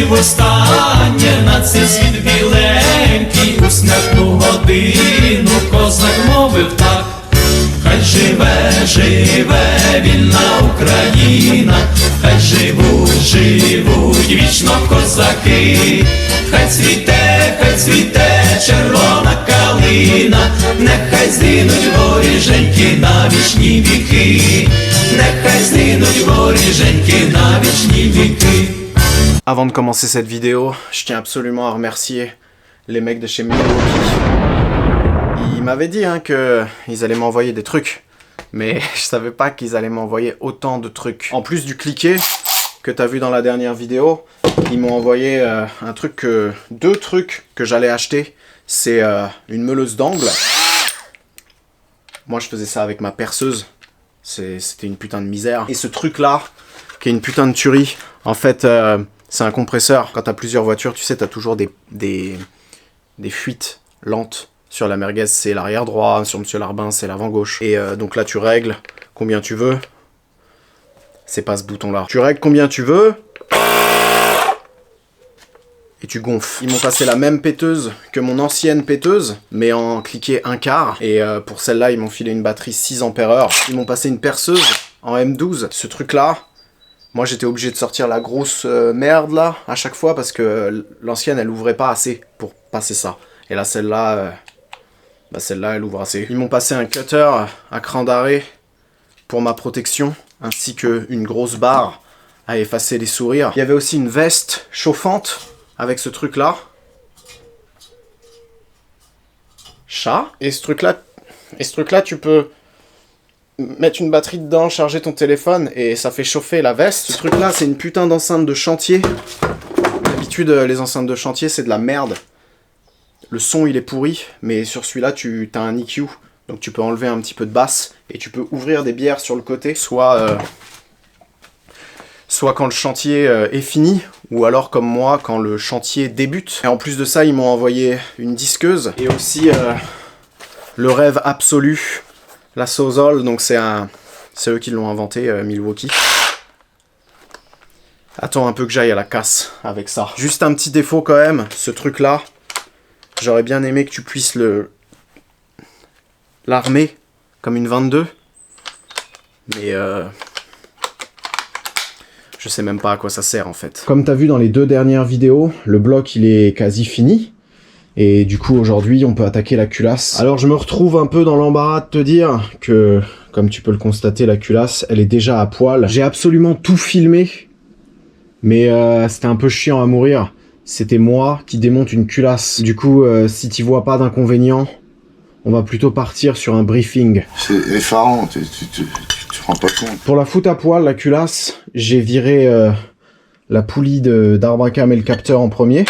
ти востаннє на цей світ біленький, у смертну годину козак мовив так. Хай живе, живе вільна Україна, хай живуть вічно козаки, хай цвіте червона калина, нехай згинуть воріженьки на вічні віки, нехай згинуть воріженьки на вічні віки. Avant de commencer cette vidéo, je tiens absolument à remercier les mecs de chez Milwaukee. Ils m'avaient dit qu'ils allaient m'envoyer des trucs, mais je savais pas qu'ils allaient m'envoyer autant de trucs. En plus du cliquet que t'as vu dans la dernière vidéo, ils m'ont envoyé deux trucs que j'allais acheter. C'est une meuleuse d'angle. Moi je faisais ça avec ma perceuse, c'était une putain de misère. Et ce truc là, qui est une putain de tuerie, en fait c'est un compresseur. Quand t'as plusieurs voitures, tu sais, t'as toujours des fuites lentes. Sur la merguez, c'est l'arrière droit, sur Monsieur Larbin, c'est l'avant gauche. Et donc là, tu règles combien tu veux. C'est pas ce bouton-là. Tu règles combien tu veux. Et tu gonfles. Ils m'ont passé la même péteuse que mon ancienne péteuse, mais en cliquet un quart. Et pour celle-là, ils m'ont filé une batterie 6 ampères-heure. Ils m'ont passé une perceuse en M12. Ce truc-là, moi j'étais obligé de sortir la grosse merde là, à chaque fois, parce que l'ancienne, elle ouvrait pas assez pour passer ça. Et là, celle-là... celle-là, elle ouvre assez. Ils m'ont passé un cutter à cran d'arrêt pour ma protection, ainsi qu'une grosse barre à effacer les sourires. Il y avait aussi une veste chauffante avec ce truc-là. Chat. Et ce truc-là, tu peux mettre une batterie dedans, charger ton téléphone, et ça fait chauffer la veste. Ce truc-là, c'est une putain d'enceinte de chantier. D'habitude, les enceintes de chantier, c'est de la merde. Le son il est pourri, mais sur celui-là tu as un EQ, donc tu peux enlever un petit peu de basse et tu peux ouvrir des bières sur le côté, soit quand le chantier est fini, ou alors comme moi quand le chantier débute. Et en plus de ça, ils m'ont envoyé une disqueuse et aussi le rêve absolu, la Sawzall, donc c'est eux qui l'ont inventé, Milwaukee. Attends un peu que j'aille à la casse avec ça. Juste un petit défaut quand même, ce truc là. J'aurais bien aimé que tu puisses l'armer comme une 22. Mais je sais même pas à quoi ça sert en fait. Comme tu as vu dans les deux dernières vidéos, le bloc il est quasi fini. Et du coup aujourd'hui on peut attaquer la culasse. Alors je me retrouve un peu dans l'embarras de te dire que, comme tu peux le constater, la culasse elle est déjà à poil. J'ai absolument tout filmé. Mais c'était un peu chiant à mourir. C'était moi qui démonte une culasse. Du coup, si tu vois pas d'inconvénient, on va plutôt partir sur un briefing. C'est effarant, tu te rends pas compte. Pour la foutre à poil, la culasse, j'ai viré la poulie d'Arbacam et le capteur en premier.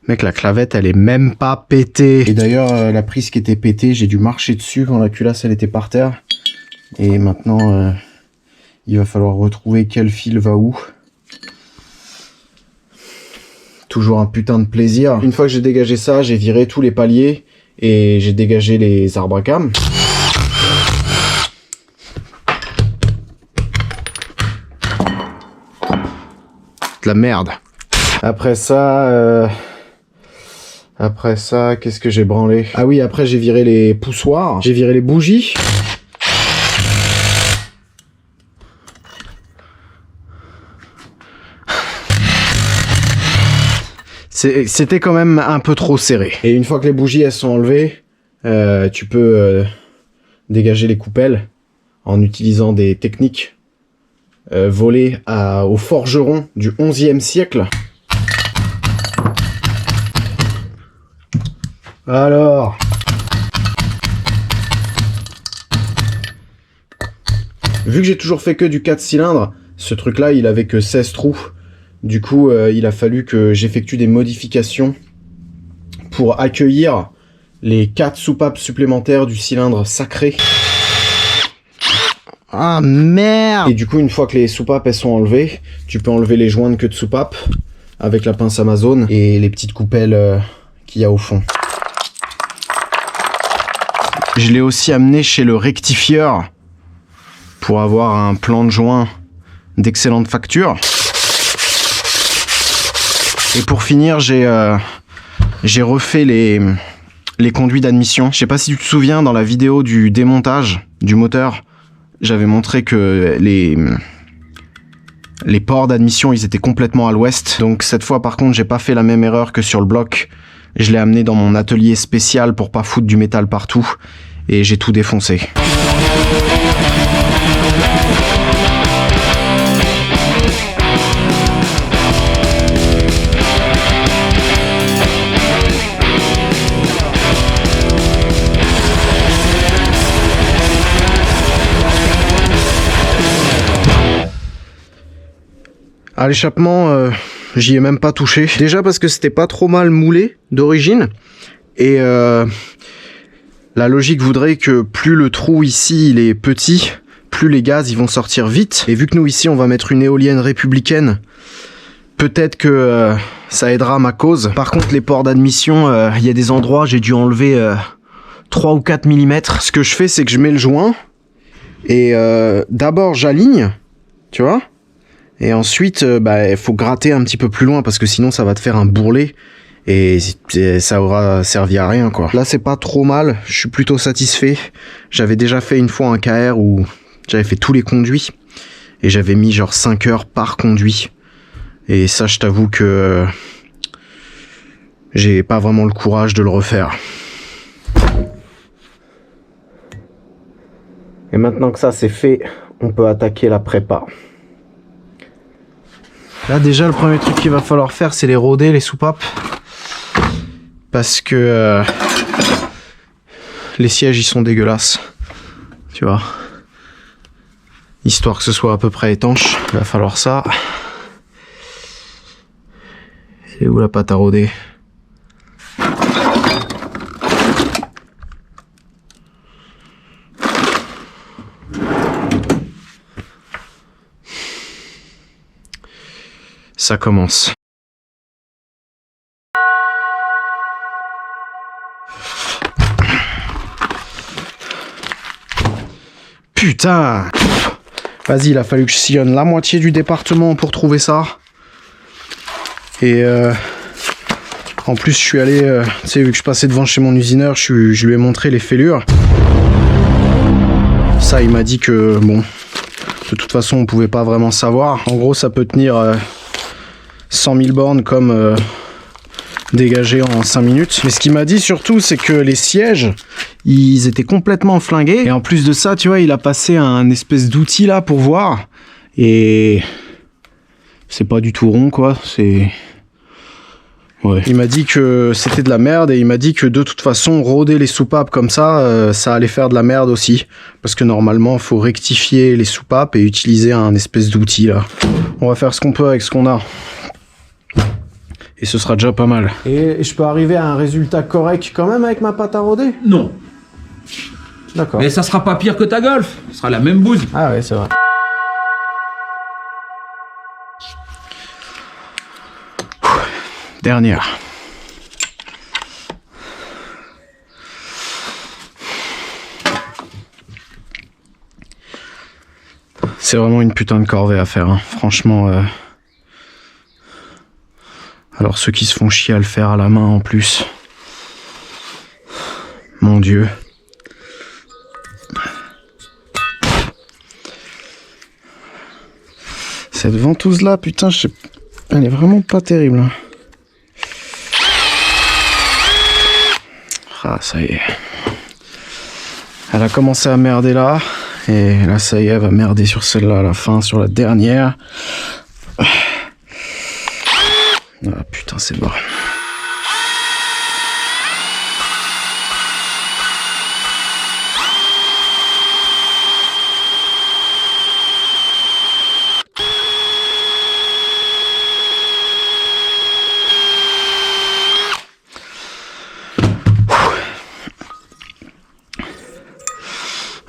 Mec, la clavette, elle est même pas pétée. Et d'ailleurs, la prise qui était pétée, j'ai dû marcher dessus quand la culasse, elle était par terre. Et maintenant, il va falloir retrouver quel fil va où. Toujours un putain de plaisir. Une fois que j'ai dégagé ça, j'ai viré tous les paliers et j'ai dégagé les arbres à cam. De la merde. Après ça, qu'est-ce que j'ai branlé? Ah oui, après j'ai viré les poussoirs, j'ai viré les bougies. C'était quand même un peu trop serré. Et une fois que les bougies elles sont enlevées, tu peux dégager les coupelles en utilisant des techniques volées aux forgerons du 11e siècle. Alors, vu que j'ai toujours fait que du 4 cylindres, ce truc là il avait que 16 trous. Du coup, il a fallu que j'effectue des modifications pour accueillir les 4 soupapes supplémentaires du cylindre sacré. Ah merde! Et du coup, une fois que les soupapes elles sont enlevées, tu peux enlever les joints de queue de soupape avec la pince Amazon et les petites coupelles qu'il y a au fond. Je l'ai aussi amené chez le rectifieur pour avoir un plan de joint d'excellente facture. Et pour finir, j'ai refait les conduits d'admission. Je sais pas si tu te souviens, dans la vidéo du démontage du moteur, j'avais montré que les ports d'admission, ils étaient complètement à l'ouest. Donc cette fois, par contre, j'ai pas fait la même erreur que sur le bloc. Je l'ai amené dans mon atelier spécial pour pas foutre du métal partout. Et j'ai tout défoncé. À l'échappement, j'y ai même pas touché. Déjà parce que c'était pas trop mal moulé d'origine. Et la logique voudrait que plus le trou ici il est petit, plus les gaz ils vont sortir vite. Et vu que nous ici on va mettre une éolienne républicaine, peut-être que ça aidera ma cause. Par contre les ports d'admission, il y a des endroits j'ai dû enlever 3 ou 4 mm. Ce que je fais c'est que je mets le joint et d'abord j'aligne, tu vois. Et ensuite, il faut gratter un petit peu plus loin parce que sinon ça va te faire un bourrelet et ça aura servi à rien, quoi. Là, c'est pas trop mal, je suis plutôt satisfait. J'avais déjà fait une fois un KR où j'avais fait tous les conduits et j'avais mis genre 5 heures par conduit. Et ça, je t'avoue que j'ai pas vraiment le courage de le refaire. Et maintenant que ça c'est fait, on peut attaquer la prépa. Là déjà le premier truc qu'il va falloir faire c'est les roder, les soupapes. Parce que les sièges ils sont dégueulasses. Tu vois. Histoire que ce soit à peu près étanche, il va falloir ça. Elle est où la pâte à roder ? Ça commence. Putain! Vas-y, il a fallu que je sillonne la moitié du département pour trouver ça. Et en plus, je suis allé, tu sais, vu que je passais devant chez mon usineur, je lui ai montré les fêlures. Ça, il m'a dit que, bon, de toute façon, on pouvait pas vraiment savoir. En gros, ça peut tenir 100 000 bornes comme dégagé en 5 minutes. Mais ce qu'il m'a dit surtout, c'est que les sièges, ils étaient complètement flingués. Et en plus de ça, tu vois, il a passé un espèce d'outil là pour voir. Et c'est pas du tout rond, quoi. C'est... Ouais. Il m'a dit que c'était de la merde et il m'a dit que de toute façon, roder les soupapes comme ça, ça allait faire de la merde aussi. Parce que normalement, il faut rectifier les soupapes et utiliser un espèce d'outil là. On va faire ce qu'on peut avec ce qu'on a. Et ce sera déjà pas mal. Et je peux arriver à un résultat correct quand même avec ma pâte à roder ? Non. D'accord. Mais ça sera pas pire que ta Golf. Ce sera la même bouse. Ah ouais, c'est vrai. Dernière. C'est vraiment une putain de corvée à faire, hein. Franchement. Alors ceux qui se font chier à le faire à la main en plus. Mon Dieu. Cette ventouse là, putain, elle est vraiment pas terrible, hein. Ah, ça y est. Elle a commencé à merder là. Et là, ça y est, elle va merder sur celle-là à la fin, sur la dernière. Ah putain, c'est bon.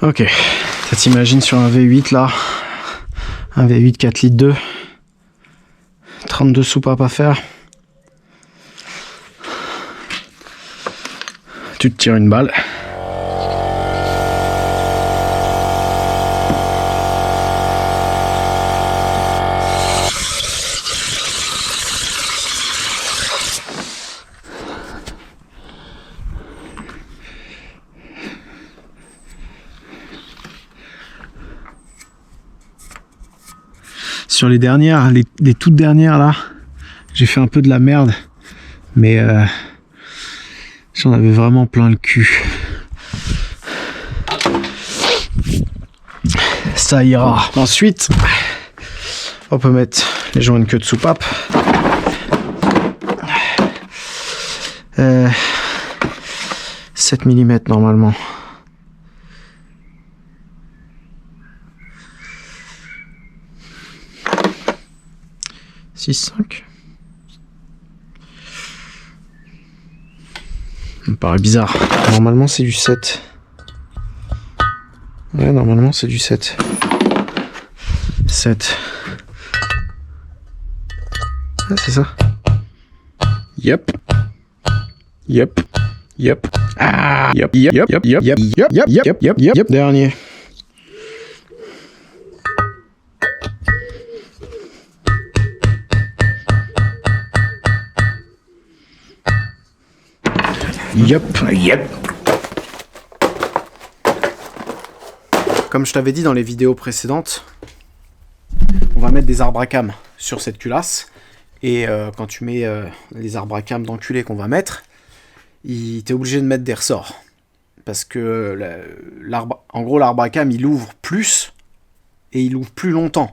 Ok, ça t'imagine sur un V8 là, un V8 4 litres 2, 32 soupapes à faire. Tu te tires une balle. Sur les dernières, les toutes dernières là, j'ai fait un peu de la merde, mais j'en avais vraiment plein le cul. Ça ira. Ensuite, on peut mettre les joints de queue de soupape. 7 mm normalement. « 6,5 » Ça me paraît bizarre. Normalement c'est du 7. Ouais, normalement c'est du 7. 7. Ah, c'est ça. Yep. Yep. Yep. Ah. Yep. Yep. Yep. Yep. Yep. Yep. Yep. Yep. Yep. Yep. Yep. Dernier. Yep. Yep. Comme je t'avais dit dans les vidéos précédentes, on va mettre des arbres à cam sur cette culasse. Et quand tu mets les arbres à cam d'enculé qu'on va mettre, t'es obligé de mettre des ressorts. Parce que en gros, l'arbre à cam, il ouvre plus et il ouvre plus longtemps.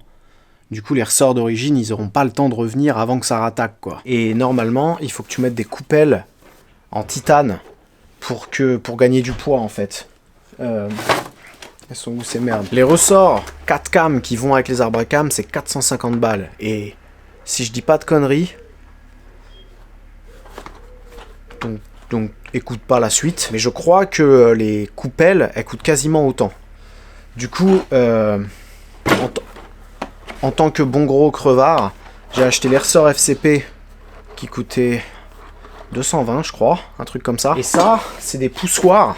Du coup, les ressorts d'origine, ils n'auront pas le temps de revenir avant que ça rattaque, quoi. Et normalement, il faut que tu mettes des coupelles en titane pour gagner du poids, en fait. Elles sont où ces merdes? Les ressorts 4 cam qui vont avec les arbres à cam, c'est 450 balles. Et si je dis pas de conneries, donc écoute pas la suite, mais je crois que les coupelles, elles coûtent quasiment autant. Du coup, en tant que bon gros crevard, j'ai acheté les ressorts FCP qui coûtaient 220, je crois, un truc comme ça. Et ça, c'est des poussoirs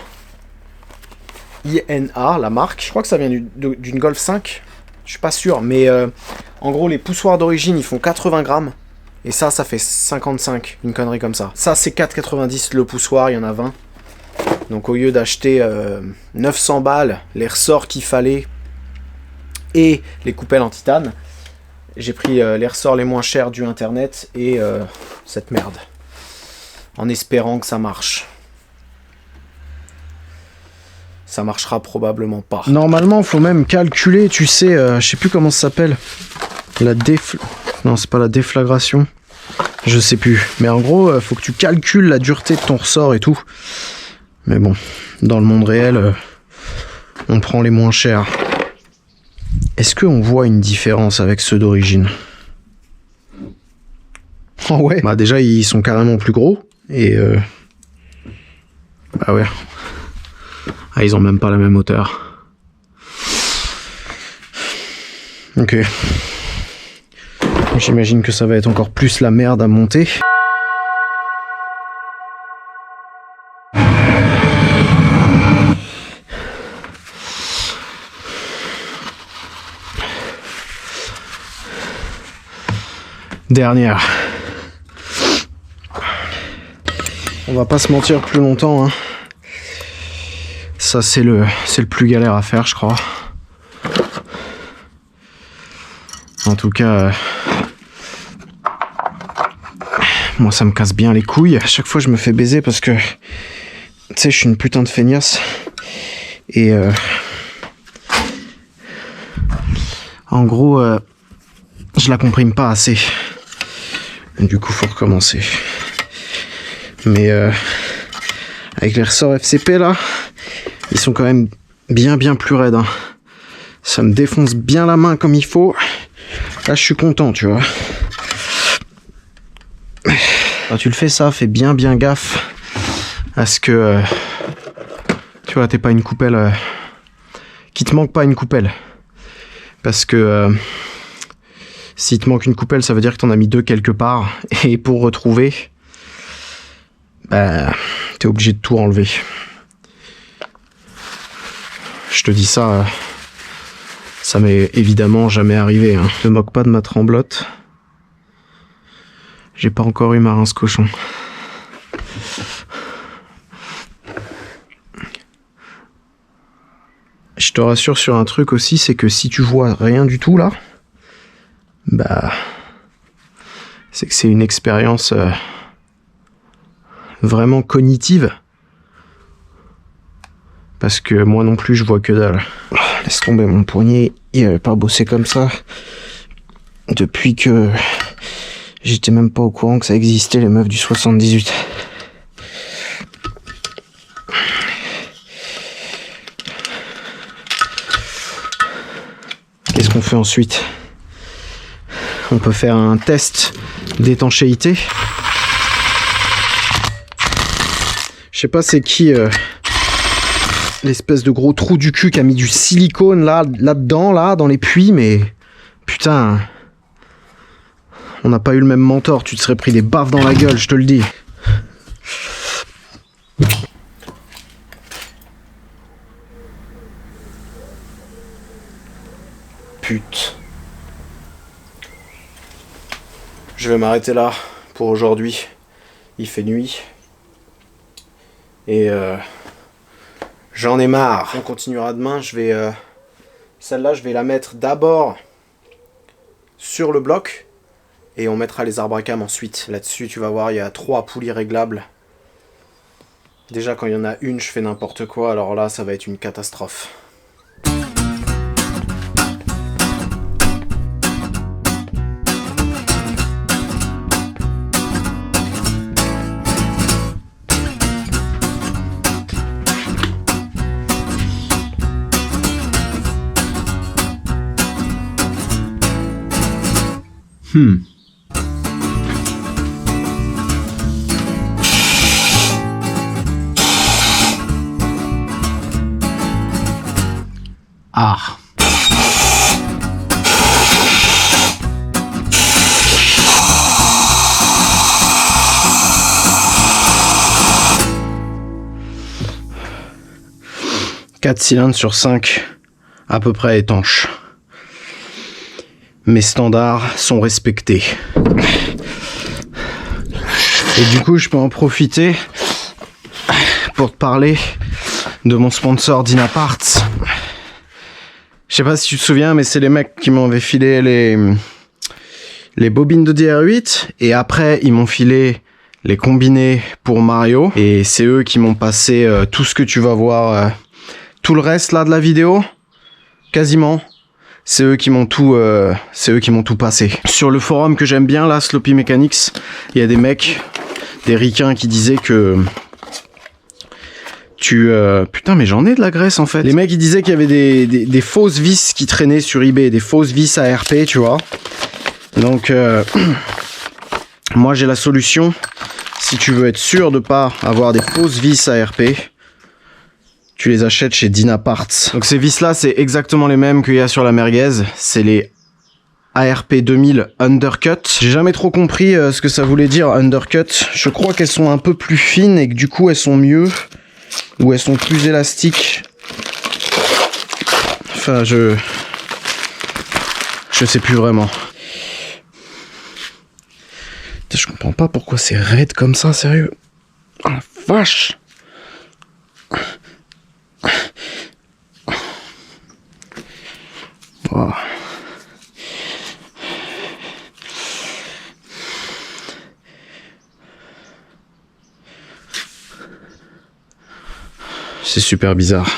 INA, la marque. Je crois que ça vient d'une Golf 5. Je suis pas sûr, mais en gros, les poussoirs d'origine, ils font 80 grammes. Et ça fait 55, une connerie comme ça. Ça, c'est 4,90 le poussoir, il y en a 20. Donc au lieu d'acheter 900 balles, les ressorts qu'il fallait et les coupelles en titane, j'ai pris les ressorts les moins chers du internet et cette merde. En espérant que ça marche. Ça marchera probablement pas. Normalement, il faut même calculer, tu sais, je sais plus comment ça s'appelle. Non, c'est pas la déflagration. Je sais plus. Mais en gros, faut que tu calcules la dureté de ton ressort et tout. Mais bon, dans le monde réel, on prend les moins chers. Est-ce qu'on voit une différence avec ceux d'origine? Oh ouais. Bah déjà, ils sont carrément plus gros. Et bah ouais. Ah, ils ont même pas la même hauteur. Ok. J'imagine que ça va être encore plus la merde à monter. Dernière. On va pas se mentir plus longtemps, hein. Ça c'est le plus galère à faire, je crois. En tout cas, moi ça me casse bien les couilles. À chaque fois je me fais baiser parce que, tu sais, je suis une putain de feignasse. Et en gros, je la comprime pas assez. Du coup faut recommencer. Mais avec les ressorts FCP là, ils sont quand même bien plus raides, hein. Ça me défonce bien la main comme il faut. Là je suis content, tu vois. Quand tu le fais ça, fais bien gaffe à ce que tu vois, t'es pas une coupelle, qu'il te manque pas une coupelle. Parce que s'il te manque une coupelle, ça veut dire que t'en as mis deux quelque part. Et pour retrouver, bah, t'es obligé de tout enlever. Je te dis ça, ça m'est évidemment jamais arrivé, hein. Ne moque pas de ma tremblote. J'ai pas encore eu ma rince cochon. Je te rassure sur un truc aussi, c'est que si tu vois rien du tout là, bah, c'est que c'est une expérience vraiment cognitive. Parce que moi non plus, je vois que dalle. Laisse tomber mon poignet, il avait pas bossé comme ça. Depuis que j'étais même pas au courant que ça existait, les meufs du 78. Qu'est-ce qu'on fait ensuite? On peut faire un test d'étanchéité. Je sais pas c'est qui l'espèce de gros trou du cul qui a mis du silicone là-dedans, là, dans les puits, mais putain, on n'a pas eu le même mentor, tu te serais pris des baffes dans la gueule, je te le dis. Pute. Je vais m'arrêter là pour aujourd'hui. Il fait nuit. Et j'en ai marre. On continuera demain. Je vais celle-là, je vais la mettre d'abord sur le bloc et on mettra les arbres à cam ensuite. Là-dessus, tu vas voir, il y a 3 poulies réglables. Déjà, quand il y en a une, je fais n'importe quoi. Alors là, ça va être une catastrophe. Ah. Quatre cylindres sur 5, à peu près étanches. Mes standards sont respectés. Et du coup, je peux en profiter pour te parler de mon sponsor Dynaparts. Je sais pas si tu te souviens, mais c'est les mecs qui m'avaient filé les bobines de DR8 et après ils m'ont filé les combinés pour Mario et c'est eux qui m'ont passé tout ce que tu vas voir, tout le reste là de la vidéo, quasiment. C'est eux qui m'ont tout passé. Sur le forum que j'aime bien là, Sloppy Mechanics, il y a des mecs, des ricains qui disaient que putain, mais j'en ai de la graisse en fait. Les mecs ils disaient qu'il y avait des fausses vis qui traînaient sur eBay, des fausses vis ARP, tu vois. Donc moi j'ai la solution. Si tu veux être sûr de pas avoir des fausses vis ARP, tu les achètes chez Dynaparts. Donc ces vis là c'est exactement les mêmes qu'il y a sur la merguez. C'est les ARP 2000 Undercut. J'ai jamais trop compris ce que ça voulait dire Undercut. Je crois qu'elles sont un peu plus fines et que du coup elles sont mieux. Ou elles sont plus élastiques. Enfin, je sais plus vraiment. Je comprends pas pourquoi c'est raide comme ça, sérieux. Oh la vache. Wow. C'est super bizarre.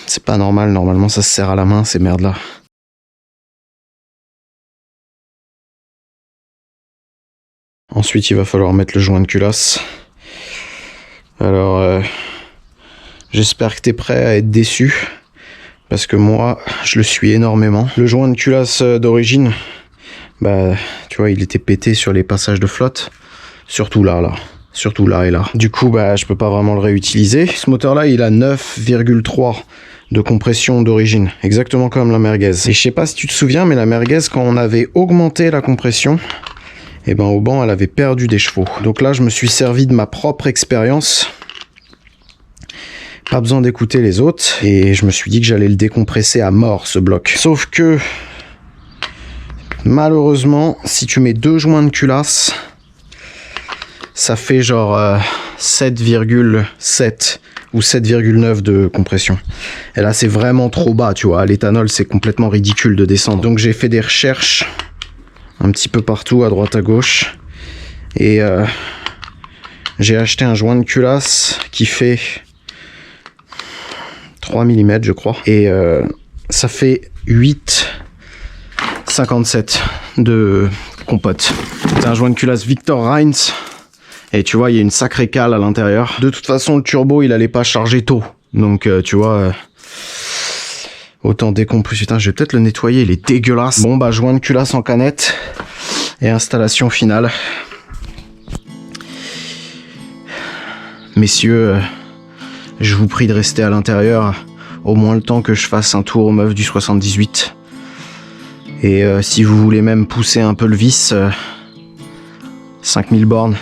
C'est pas normal, normalement ça se serre à la main, ces merdes là. Ensuite il va falloir mettre le joint de culasse. Alors j'espère que t'es prêt à être déçu. Parce que moi je le suis énormément. Le joint de culasse d'origine, bah tu vois il était pété sur les passages de flotte. Surtout là. Surtout là et là. Du coup, bah, je peux pas vraiment le réutiliser. Ce moteur-là, il a 9,3 de compression d'origine. Exactement comme la merguez. Et je sais pas si tu te souviens, mais la merguez, quand on avait augmenté la compression, et ben au banc, elle avait perdu des chevaux. Donc là, je me suis servi de ma propre expérience. Pas besoin d'écouter les autres. Et je me suis dit que j'allais le décompresser à mort, ce bloc. Sauf que, malheureusement, si tu mets 2 joints de culasse, ça fait genre 7,7 ou 7,9 de compression. Et là, c'est vraiment trop bas, tu vois. L'éthanol, c'est complètement ridicule de descendre. Donc, j'ai fait des recherches un petit peu partout, à droite, à gauche. Et j'ai acheté un joint de culasse qui fait 3 mm, je crois. Et ça fait 8,57 de compote. C'est un joint de culasse Victor Reins. Et tu vois, il y a une sacrée cale à l'intérieur. De toute façon, le turbo, il allait pas charger tôt. Donc, tu vois, autant décompresser. Putain, je vais peut-être le nettoyer, il est dégueulasse. Bon, bah, joint de culasse en canette. Et installation finale. Messieurs, je vous prie de rester à l'intérieur au moins le temps que je fasse un tour aux meufs du 78. Et si vous voulez même pousser un peu le vis, 5000 bornes.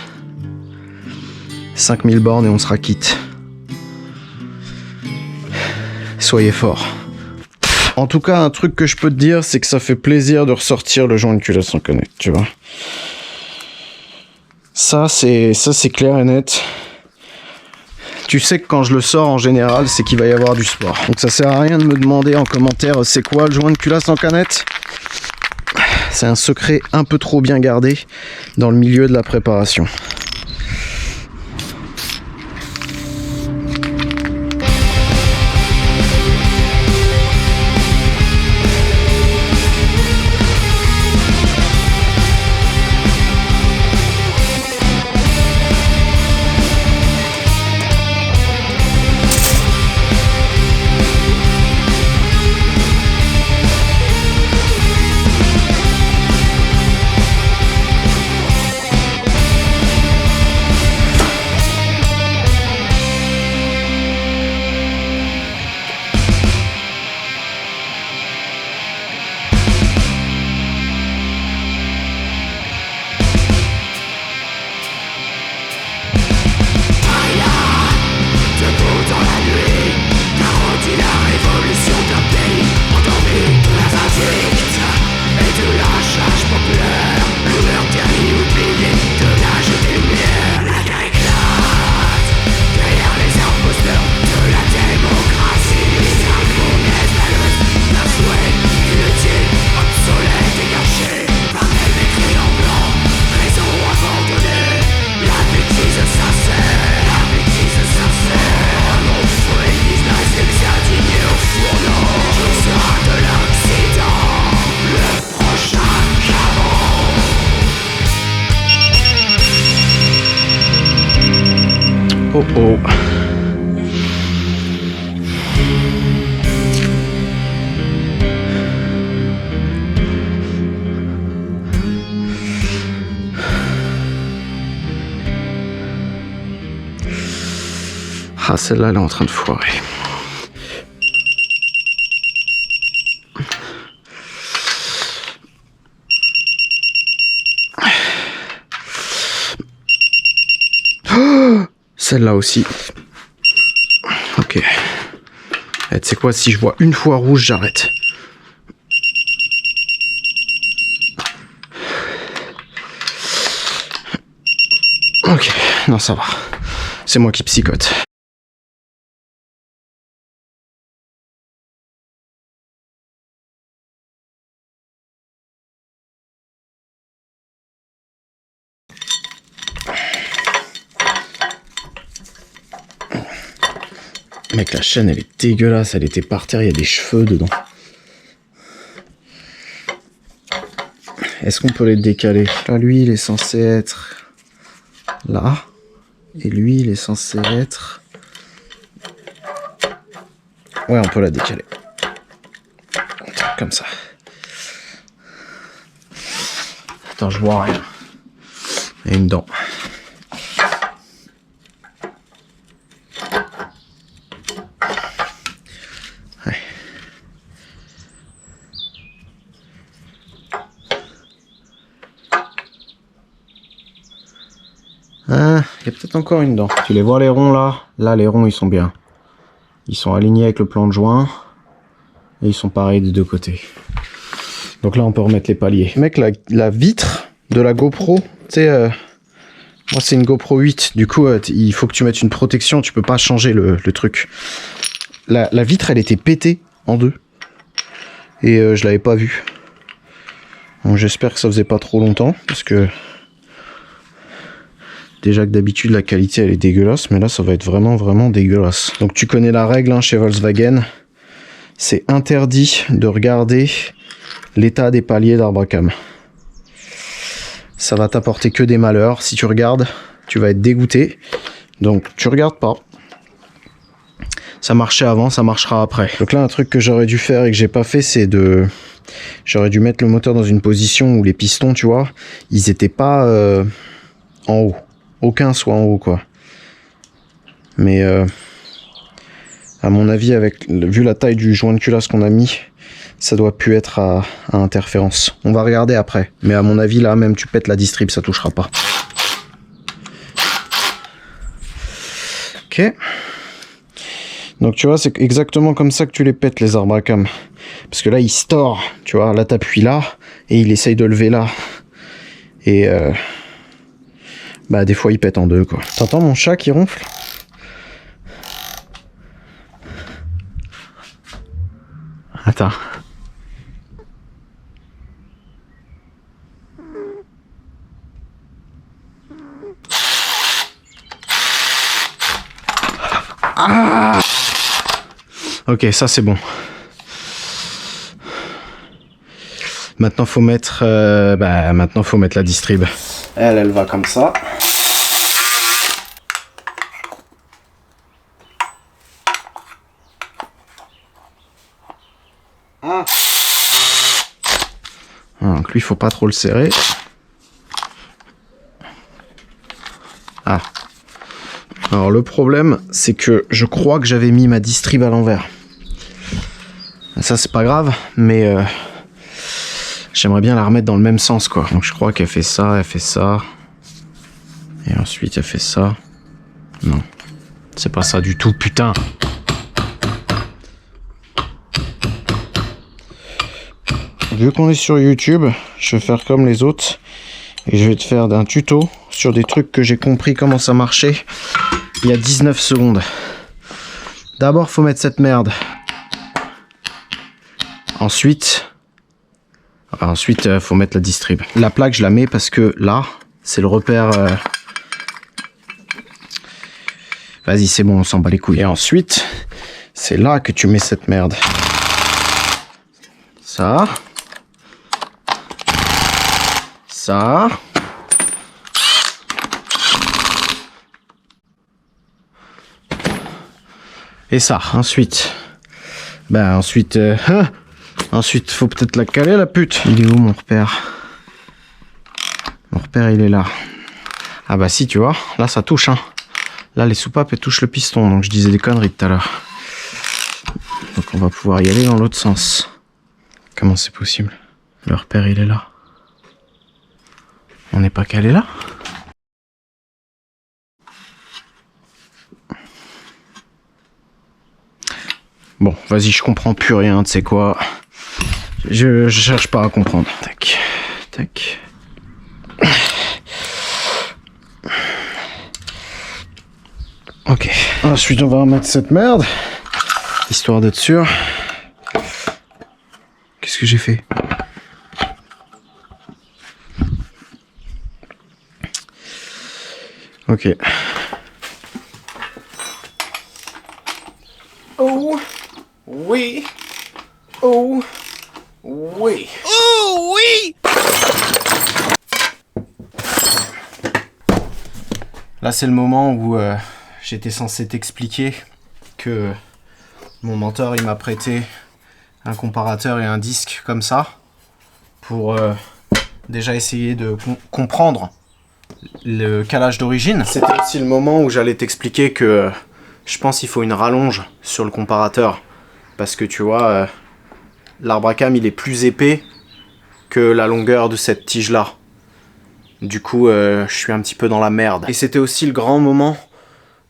5000 bornes et on sera quitte. Soyez forts. En tout cas, un truc que je peux te dire, c'est que ça fait plaisir de ressortir le joint de culasse en connect, tu vois. Ça, c'est clair et net. Tu sais que quand je le sors en général, c'est qu'il va y avoir du sport. Donc ça sert à rien de me demander en commentaire c'est quoi le joint de culasse en canette. C'est un secret un peu trop bien gardé dans le milieu de la préparation. Oh oh. Ah, celle-là, elle est en train de foirer. Celle-là aussi. Ok. Et tu sais quoi, si je vois une fois rouge, j'arrête. Ok, non ça va. C'est moi qui psychote. Mec, la chaîne elle est dégueulasse, elle était par terre, il y a des cheveux dedans. Est-ce qu'on peut les décaler? Là, lui il est censé être là, et lui il est censé être... Ouais, on peut la décaler. Comme ça. Attends, je vois rien. Il y a une dent. Ah, il y a peut-être encore une dent. Tu les vois les ronds là? Là les ronds ils sont bien. Ils sont alignés avec le plan de joint. Et ils sont pareils des deux côtés. Donc là on peut remettre les paliers. Mec, la vitre de la GoPro, tu sais, Moi, c'est une GoPro 8. Du coup, il faut que tu mettes une protection. Tu peux pas changer le truc. La vitre, elle était pétée en deux. Et je l'avais pas vue. Donc, j'espère que ça faisait pas trop longtemps. Parce que... Déjà que d'habitude, la qualité, elle est dégueulasse. Mais là, ça va être vraiment dégueulasse. Donc, tu connais la règle hein, chez Volkswagen. C'est interdit de regarder l'état des paliers d'arbre à cam. Ça va t'apporter que des malheurs. Si tu regardes, tu vas être dégoûté. Donc tu regardes pas. Ça marchait avant, ça marchera après. Donc là, un truc que j'aurais dû faire et que j'ai pas fait, c'est de... J'aurais dû mettre le moteur dans une position où les pistons, tu vois, ils étaient pas en haut. Aucun soit en haut, quoi. Mais à mon avis, vu la taille du joint de culasse qu'on a mis, ça doit plus être à interférence. On va regarder après. Mais à mon avis, là, même tu pètes la distrib, ça touchera pas. Ok. Donc tu vois, c'est exactement comme ça que tu les pètes, les arbres à cam. Parce que là, il se tord. Tu vois, là, t'appuies là, et il essaye de lever là. Et bah, des fois, il pète en deux, quoi. T'entends mon chat qui ronfle? Attends. Ah! Ok, ça c'est bon. Maintenant faut mettre, maintenant faut mettre la distrib. Elle va comme ça. Donc lui, il faut pas trop le serrer. Ah. Alors le problème, c'est que je crois que j'avais mis ma distrib à l'envers. Ça c'est pas grave, mais j'aimerais bien la remettre dans le même sens, quoi. Donc je crois qu'elle fait ça, elle fait ça. Et ensuite elle fait ça. Non. C'est pas ça du tout, putain. Vu qu'on est sur YouTube, je vais faire comme les autres. Et je vais te faire un tuto sur des trucs que j'ai compris comment ça marchait il y a 19 secondes. D'abord, faut mettre cette merde. Ensuite, faut mettre la distrib. La plaque, je la mets parce que là, c'est le repère... Vas-y, c'est bon, on s'en bat les couilles. Et ensuite, c'est là que tu mets cette merde. Ça. Ça. Et ça, ensuite. Ensuite, faut peut-être la caler, la pute. Il est où, mon repère? Mon repère, il est là. Ah bah si, tu vois, là, ça touche, hein. Là, les soupapes, elles touchent le piston, donc je disais des conneries tout à l'heure. Donc on va pouvoir y aller dans l'autre sens. Comment c'est possible? Le repère, il est là. On n'est pas calé là? Bon, vas-y, je comprends plus rien, tu sais quoi. Je cherche pas à comprendre. Tac, tac. Ok. Ensuite, on va remettre cette merde. Histoire d'être sûr. Qu'est-ce que j'ai fait? Ok. Oh oui. Oh oui. Oh oui. Là, c'est le moment où j'étais censé t'expliquer que mon mentor, il m'a prêté un comparateur et un disque comme ça pour déjà essayer de comprendre le calage d'origine. C'était aussi le moment où j'allais t'expliquer que je pense qu'il faut une rallonge sur le comparateur parce que tu vois, l'arbre à cam il est plus épais que la longueur de cette tige là. Du coup, je suis un petit peu dans la merde. Et c'était aussi le grand moment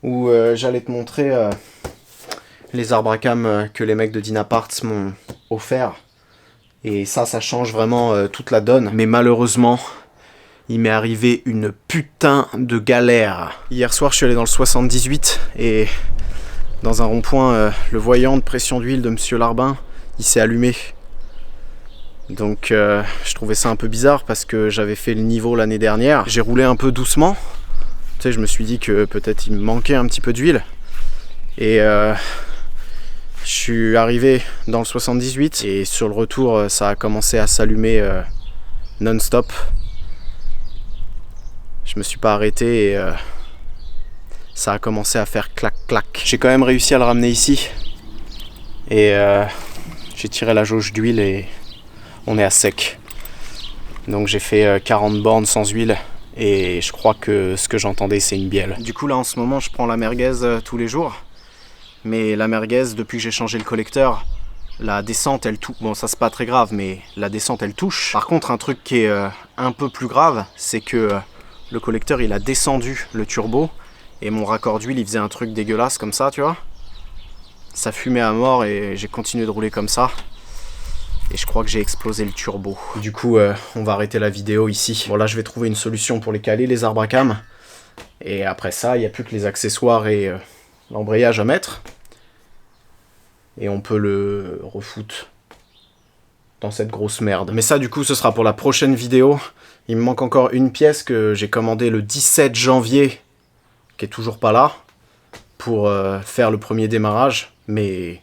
où j'allais te montrer les arbres à cam que les mecs de Dynaparts m'ont offert. Et ça change vraiment toute la donne. Mais malheureusement, il m'est arrivé une putain de galère. Hier soir, je suis allé dans le 78 et dans un rond-point, le voyant de pression d'huile de Monsieur Larbin, il s'est allumé. Donc je trouvais ça un peu bizarre parce que j'avais fait le niveau l'année dernière. J'ai roulé un peu doucement. Tu sais, je me suis dit que peut-être il me manquait un petit peu d'huile. Et je suis arrivé dans le 78 et sur le retour, ça a commencé à s'allumer non-stop. Je me suis pas arrêté et ça a commencé à faire clac-clac. J'ai quand même réussi à le ramener ici. Et j'ai tiré la jauge d'huile et on est à sec. Donc j'ai fait 40 bornes sans huile et je crois que ce que j'entendais c'est une bielle. Du coup là en ce moment je prends la merguez tous les jours. Mais la merguez, depuis que j'ai changé le collecteur, la descente elle touche. Bon ça c'est pas très grave mais la descente elle touche. Par contre un truc qui est un peu plus grave, c'est que le collecteur il a descendu le turbo et mon raccord d'huile il faisait un truc dégueulasse comme ça, tu vois. Ça fumait à mort et j'ai continué de rouler comme ça. Et je crois que j'ai explosé le turbo. Du coup, on va arrêter la vidéo ici. Bon là, je vais trouver une solution pour les caler, les arbres à cam. Et après ça, il n'y a plus que les accessoires et l'embrayage à mettre. Et on peut le refoutre dans cette grosse merde. Mais ça, du coup, ce sera pour la prochaine vidéo. Il me manque encore une pièce que j'ai commandée le 17 janvier, qui est toujours pas là, pour faire le premier démarrage. Mais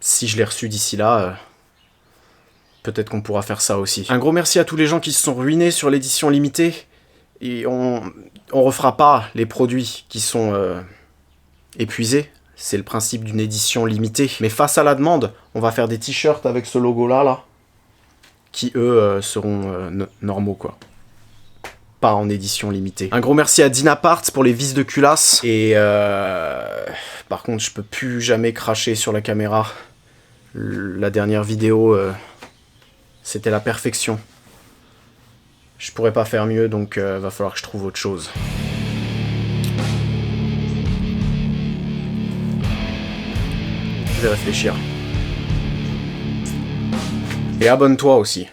si je l'ai reçu d'ici là, peut-être qu'on pourra faire ça aussi. Un gros merci à tous les gens qui se sont ruinés sur l'édition limitée. Et on refera pas les produits qui sont épuisés. C'est le principe d'une édition limitée. Mais face à la demande, on va faire des t-shirts avec ce logo-là, là, qui, eux, seront normaux, quoi. Pas en édition limitée. Un gros merci à Dinaparts pour les vis de culasse. Et par contre, je peux plus jamais cracher sur la caméra. La dernière vidéo, c'était la perfection. Je pourrais pas faire mieux, donc va falloir que je trouve autre chose. Je vais réfléchir. Et abonne-toi aussi.